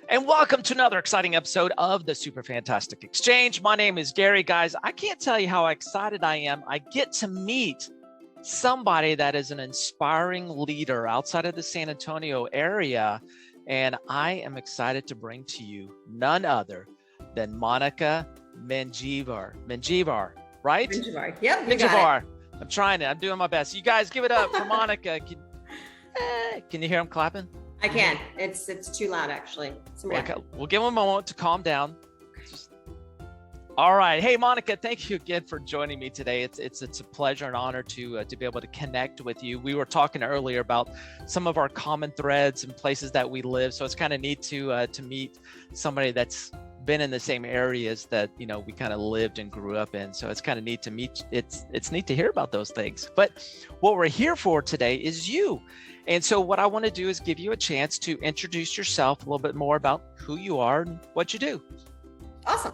And welcome to another exciting episode of the Super Fantastic Exchange. My name is Gary. Guys, I can't tell you how excited I am. I get to meet somebody that is an inspiring leader outside of the San Antonio area. And I am excited to bring to you none other than Monica Menjivar. Menjivar, right? Menjivar. Yep. Menjivar. I'm trying it. I'm doing my best. You guys give it up for Monica. Can you hear him clapping? I can. It's too loud, actually. Okay, we'll give him a moment to calm down. All right. Hey, Monica, thank you again for joining me today. It's a pleasure and honor to be able to connect with you. We were talking earlier about some of our common threads and places that we live, so it's kind of neat to meet somebody that's been in the same areas that we kind of lived and grew up in. So it's kind of neat to meet. It's neat to hear about those things. But what we're here for today is you. And so what I want to do is give you a chance to introduce yourself a little bit more about who you are and what you do. Awesome.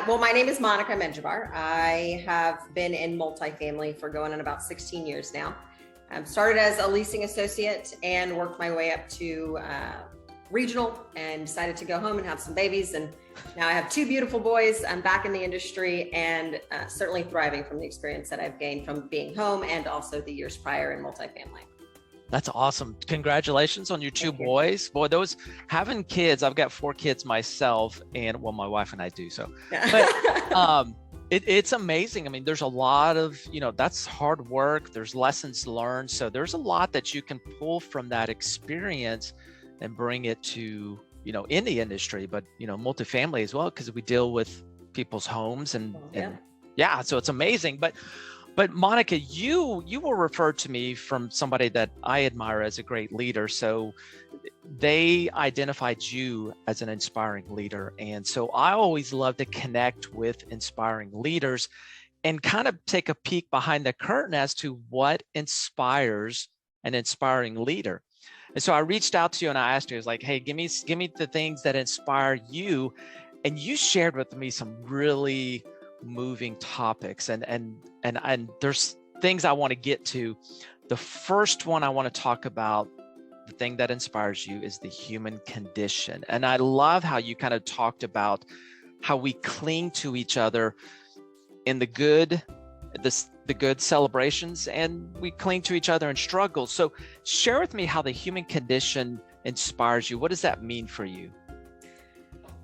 Well, my name is Monica Menjivar. I have been in multifamily for going on about 16 years now. Started as a leasing associate and worked my way up to regional and decided to go home and have some babies. And now I have two beautiful boys. I'm back in the industry and certainly thriving from the experience that I've gained from being home and also the years prior in multifamily. That's awesome. Congratulations on your two boys. Boy, those having kids, I've got 4 kids myself, and well, my wife and I do. So, but it's amazing. I mean, there's a lot of, that's hard work. There's lessons learned. So there's a lot that you can pull from that experience and bring it to, in the industry, but, multifamily as well, because we deal with people's homes and so it's amazing. But Monica, you were referred to me from somebody that I admire as a great leader. So they identified you as an inspiring leader. And so I always love to connect with inspiring leaders and kind of take a peek behind the curtain as to what inspires an inspiring leader. And so I reached out to you and I asked you, I was like, hey, give me the things that inspire you. And you shared with me some really moving topics and there's things I want to get to. The first one I want to talk about, the thing that inspires you, is the human condition. And I love how you kind of talked about how we cling to each other in the good celebrations, and we cling to each other in struggles. So share with me how the human condition inspires you. What does that mean for you?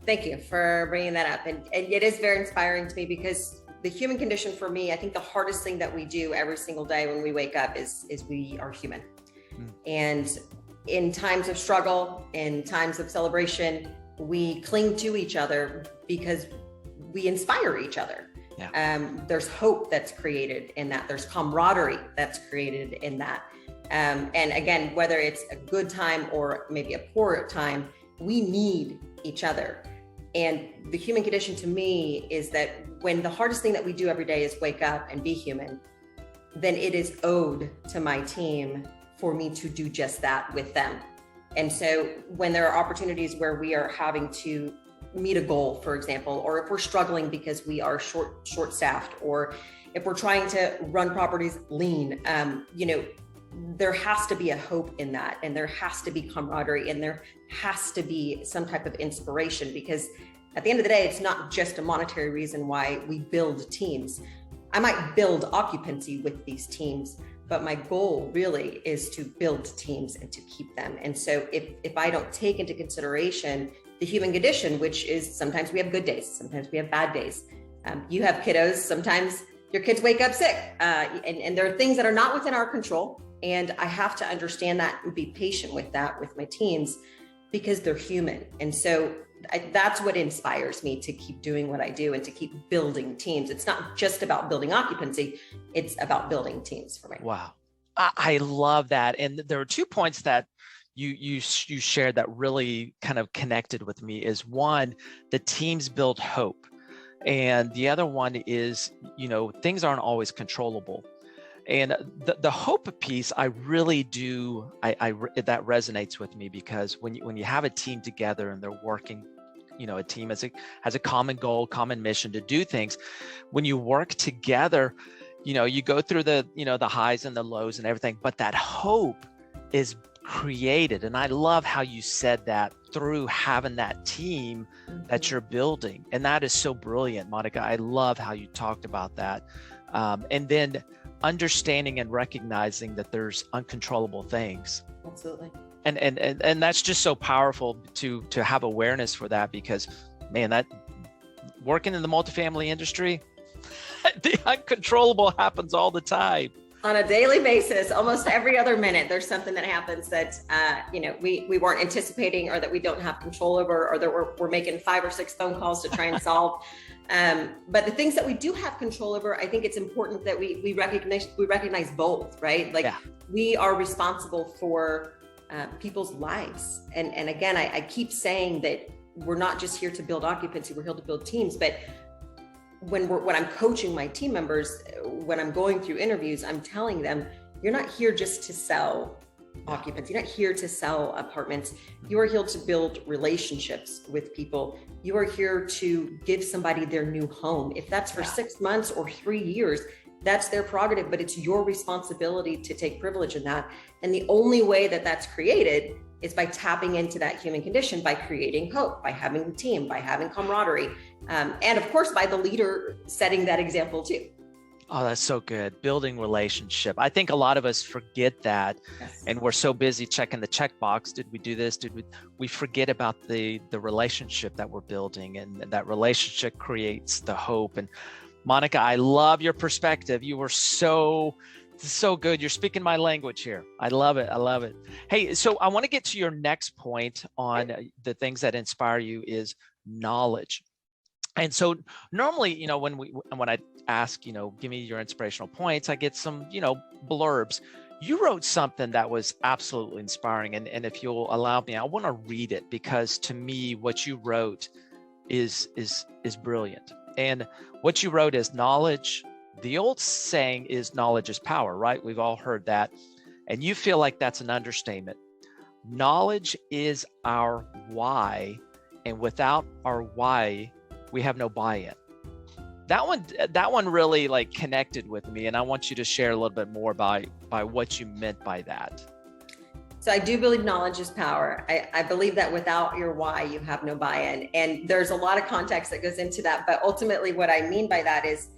Thank you for bringing that up. And it is very inspiring to me because the human condition for me, I think the hardest thing that we do every single day when we wake up is we are human. And in times of struggle, in times of celebration, we cling to each other because we inspire each other. There's hope that's created in that. There's camaraderie that's created in that. And again, whether it's a good time or maybe a poor time, we need each other. And the human condition to me is that when the hardest thing that we do every day is wake up and be human, then it is owed to my team for me to do just that with them. And so when there are opportunities where we are having to meet a goal, for example, or if we're struggling because we are short-staffed, or if we're trying to run properties lean, there has to be a hope in that, and there has to be camaraderie, and there has to be some type of inspiration, because at the end of the day, it's not just a monetary reason why we build teams. I might build occupancy with these teams, but my goal really is to build teams and to keep them. And so if I don't take into consideration the human condition, which is sometimes we have good days, sometimes we have bad days. You have kiddos, sometimes your kids wake up sick, and there are things that are not within our control. And I have to understand that and be patient with that with my teams because they're human. And so that's what inspires me to keep doing what I do and to keep building teams. It's not just about building occupancy, it's about building teams for me. Wow. I love that. And there are 2 points that you shared that really kind of connected with me. Is one, the teams build hope. And the other one is, things aren't always controllable. And the hope piece, I really do, that resonates with me, because when you have a team together and they're working, a team has a common goal, common mission to do things. When you work together, you go through the highs and the lows and everything, but that hope is created, and I love how you said that, through having that team that you're building. And that is so brilliant, Monica. I love how you talked about that. And then understanding and recognizing that there's uncontrollable things. Absolutely. And that's just so powerful to have awareness for that, because man, that working in the multifamily industry, the uncontrollable happens all the time. On a daily basis, almost every other minute, there's something that happens that we weren't anticipating, or that we don't have control over, or that we're making 5 or 6 phone calls to try and solve. But the things that we do have control over, I think it's important that we recognize both, right? Like we are responsible for people's lives. And again, I keep saying that we're not just here to build occupancy, we're here to build teams. But when I'm coaching my team members, when I'm going through interviews, I'm telling them, you're not here just to sell occupancy. You're not here to sell apartments. You are here to build relationships with people. You are here to give somebody their new home. If that's for 6 months or 3 years, that's their prerogative, but it's your responsibility to take privilege in that. And the only way that that's created is by tapping into that human condition, by creating hope, by having a team, by having camaraderie, and of course, by the leader setting that example too. Oh, that's so good. Building relationship. I think a lot of us forget that, and we're so busy checking the checkbox. Did we do this? We forget about the relationship that we're building, and that relationship creates the hope. And Monica, I love your perspective. You were so good. You're speaking my language here. I love it. I love it. Hey, so I want to get to your next point on the things that inspire you is knowledge. And so normally, when I ask, give me your inspirational points, I get some, blurbs. You wrote something that was absolutely inspiring. And if you'll allow me, I want to read it, because to me, what you wrote is brilliant. And what you wrote is knowledge. The old saying is knowledge is power, right? We've all heard that. And you feel like that's an understatement. Knowledge is our why. And without our why, we have no buy-in. That one really like connected with me. And I want you to share a little bit more by what you meant by that. So I do believe knowledge is power. I believe that without your why, you have no buy-in. And there's a lot of context that goes into that. But ultimately what I mean by that is,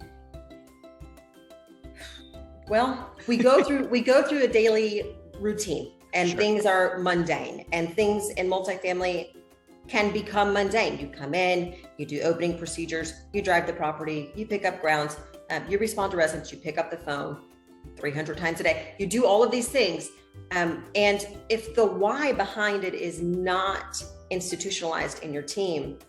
well, we go through a daily routine, and things are mundane, and things in multifamily can become mundane. You come in, you do opening procedures, you drive the property, you pick up grounds, you respond to residents, you pick up the phone 300 times a day. You do all of these things. And if the why behind it is not institutionalized in your team,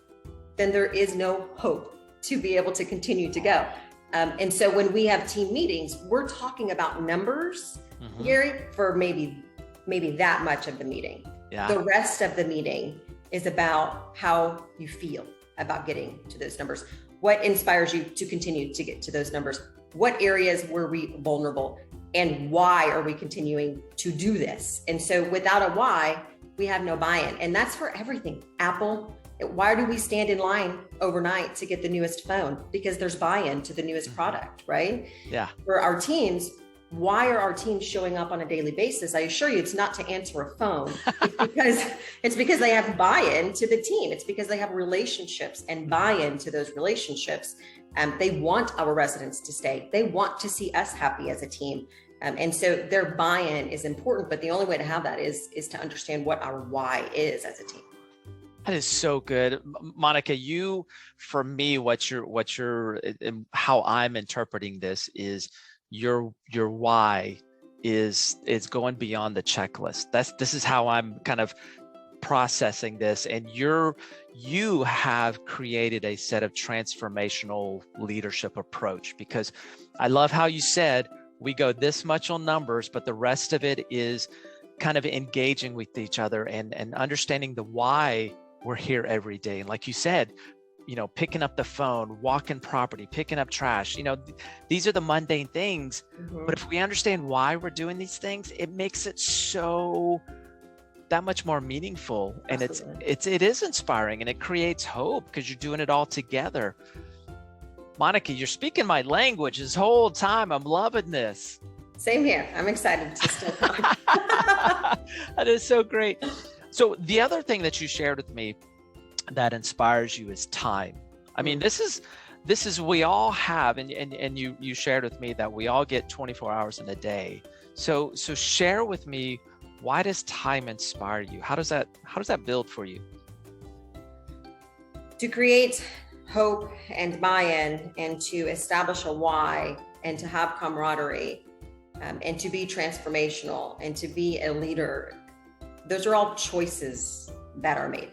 then there is no hope to be able to continue to go. And so when we have team meetings, we're talking about numbers, Gary, for maybe that much of the meeting. Yeah. The rest of the meeting is about how you feel about getting to those numbers. What inspires you to continue to get to those numbers? What areas were we vulnerable? And why are we continuing to do this? And so without a why, we have no buy-in. And that's for everything. Apple, why do we stand in line overnight to get the newest phone? Because there's buy-in to the newest product, right? Yeah. For our teams, why are our teams showing up on a daily basis? I assure you, it's not to answer a phone. It's because they have buy-in to the team. It's because they have relationships and buy-in to those relationships. They want our residents to stay. They want to see us happy as a team. And so their buy-in is important, but the only way to have that is to understand what our why is as a team. That is so good. Monica, for me, how I'm interpreting this is your why is going beyond the checklist. This is how I'm kind of processing this. And you have created a set of transformational leadership approach, because I love how you said we go this much on numbers, but the rest of it is kind of engaging with each other and understanding the why we're here every day. And like you said, picking up the phone, walking property, picking up trash, these are the mundane things. But if we understand why we're doing these things, it makes it so that much more meaningful. And it is inspiring, and it creates hope because you're doing it all together. Monica, you're speaking my language this whole time. I'm loving this. Same here. I'm excited to still talk. That is so great. So the other thing that you shared with me that inspires you is time. I mean, this is we all have, and you shared with me that we all get 24 hours in a day. So share with me, why does time inspire you? How does that build for you? To create hope and buy-in, and to establish a why, and to have camaraderie, and to be transformational, and to be a leader. Those are all choices that are made.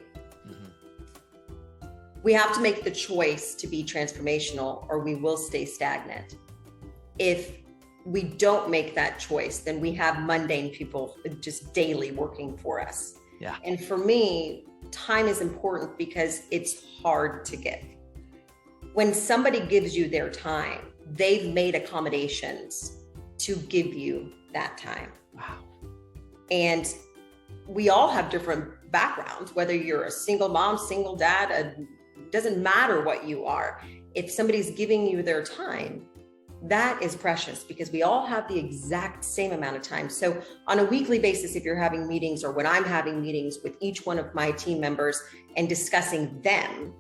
We have to make the choice to be transformational, or we will stay stagnant. If we don't make that choice, then we have mundane people just daily working for us. Yeah. And for me, time is important because it's hard to give. When somebody gives you their time, they've made accommodations to give you that time. Wow. And we all have different backgrounds, whether you're a single mom, single dad, doesn't matter what you are. If somebody's giving you their time, that is precious, because we all have the exact same amount of time. So on a weekly basis, if you're having meetings, or when I'm having meetings with each one of my team members and discussing them,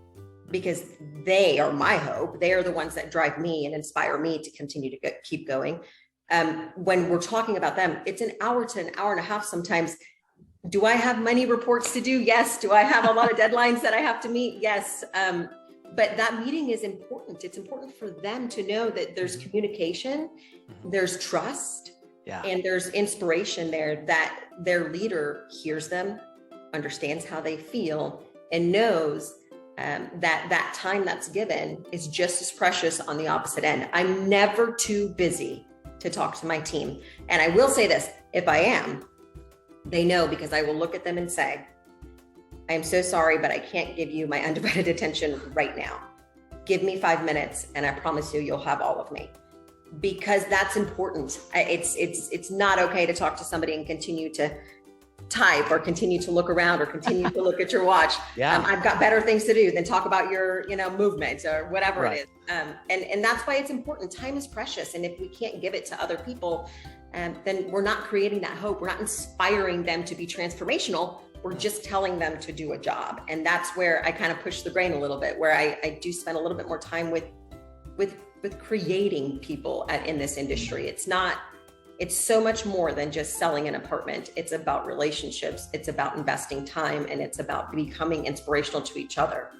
because they are my hope, they are the ones that drive me and inspire me to continue to keep going. When we're talking about them, it's an hour to an hour and a half sometimes. Do I have money reports to do? Yes. Do I have a lot of deadlines that I have to meet? Yes. But that meeting is important. It's important for them to know that there's communication, there's trust, and there's inspiration there, that their leader hears them, understands how they feel, and knows that time that's given is just as precious on the opposite end. I'm never too busy to talk to my team. And I will say this, if I am, they know, because I will look at them and say, I am so sorry, but I can't give you my undivided attention right now. Give me 5 minutes and I promise you, you'll have all of me. Because that's important. It's not okay to talk to somebody and continue to type, or continue to look around, or continue to look at your watch. I've got better things to do than talk about your movement or whatever it is. And that's why it's important. Time is precious. And if we can't give it to other people, then we're not creating that hope. We're not inspiring them to be transformational. We're just telling them to do a job. And that's where I kind of push the brain a little bit, where I do spend a little bit more time with creating people in this industry. It's so much more than just selling an apartment. It's about relationships. It's about investing time, and it's about becoming inspirational to each other.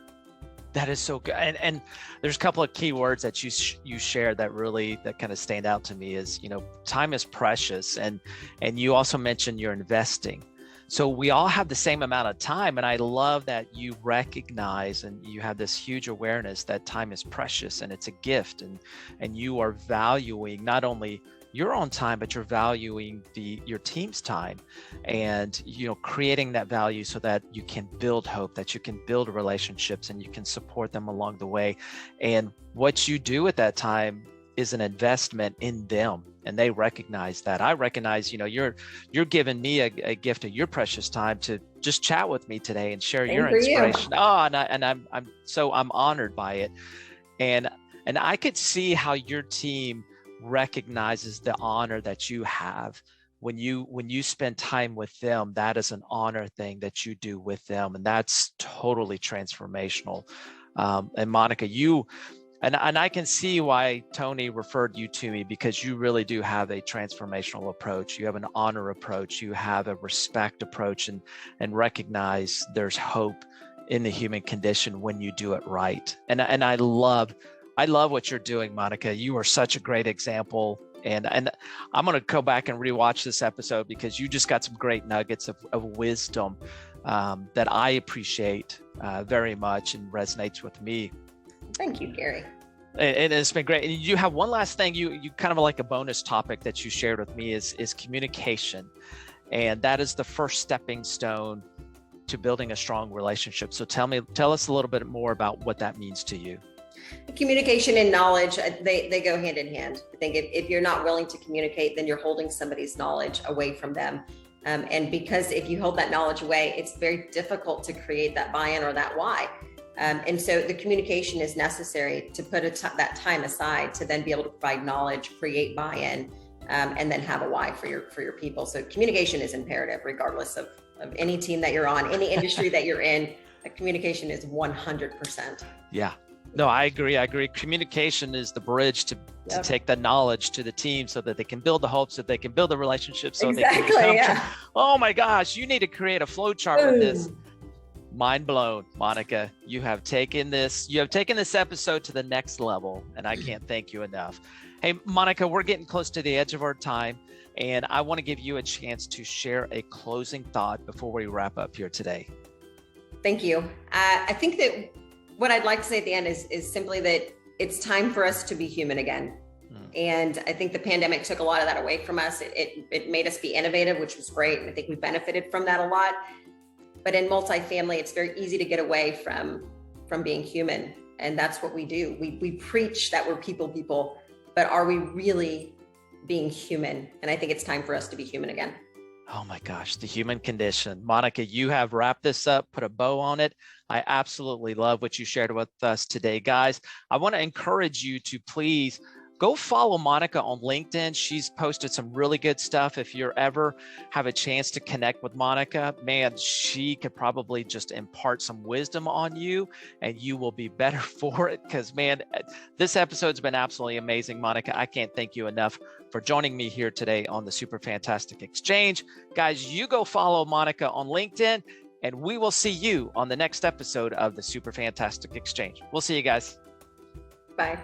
That is so good. And there's a couple of key words that you shared that kind of stand out to me is, time is precious. And you also mentioned you're investing. So we all have the same amount of time. And I love that you recognize and you have this huge awareness that time is precious and it's a gift, and you are valuing not only your own time, but you're valuing your team's time, and creating that value so that you can build hope, that you can build relationships, and you can support them along the way. And what you do at that time is an investment in them, and they recognize that. I recognize, you're giving me a gift of your precious time to just chat with me today and share your inspiration. I'm honored by it, and I could see how your team recognizes the honor that you have when you spend time with them. That is an honor thing that you do with them, and that's totally transformational. And Monica, and I can see why Tony referred you to me, because you really do have a transformational approach. You have an honor approach. You have a respect approach, and recognize there's hope in the human condition when you do it right. And I love what you're doing, Monica. You are such a great example. And I'm going to go back and rewatch this episode, because you just got some great nuggets of wisdom that I appreciate very much and resonates with me. Thank you, Gary. And it's been great. And you have one last thing, you kind of like a bonus topic that you shared with me is communication. And that is the first stepping stone to building a strong relationship. So tell us a little bit more about what that means to you. Communication and knowledge, they go hand in hand. I think if you're not willing to communicate, then you're holding somebody's knowledge away from them. And because if you hold that knowledge away, it's very difficult to create that buy-in or that why. And so the communication is necessary to put that time aside to then be able to provide knowledge, create buy-in, and then have a why for your people. So communication is imperative, regardless of any team that you're on, any industry that you're in. Communication is 100%. Yeah. No, I agree. Communication is the bridge to take the knowledge to the team so that they can build the hopes, that they can build the relationships, so they can become, oh my gosh, you need to create a flow chart with this. Mind blown, Monica. You have taken this episode to the next level, and I can't thank you enough. Hey, Monica, we're getting close to the edge of our time, and I want to give you a chance to share a closing thought before we wrap up here today. Thank you. I think that what I'd like to say at the end is simply that it's time for us to be human again. And I think the pandemic took a lot of that away from us. It made us be innovative, which was great. And I think we benefited from that a lot. But in multifamily, it's very easy to get away from being human. And that's what we do. We preach that we're people, but are we really being human? And I think it's time for us to be human again. Oh my gosh, the human condition. Monica, you have wrapped this up, put a bow on it. I absolutely love what you shared with us today, guys. I want to encourage you to please go follow Monica on LinkedIn. She's posted some really good stuff. If you ever have a chance to connect with Monica, man, she could probably just impart some wisdom on you, and you will be better for it. Because, man, this episode's been absolutely amazing, Monica. I can't thank you enough for joining me here today on the Super Fantastic Exchange. Guys, you go follow Monica on LinkedIn, and we will see you on the next episode of the Super Fantastic Exchange. We'll see you guys. Bye.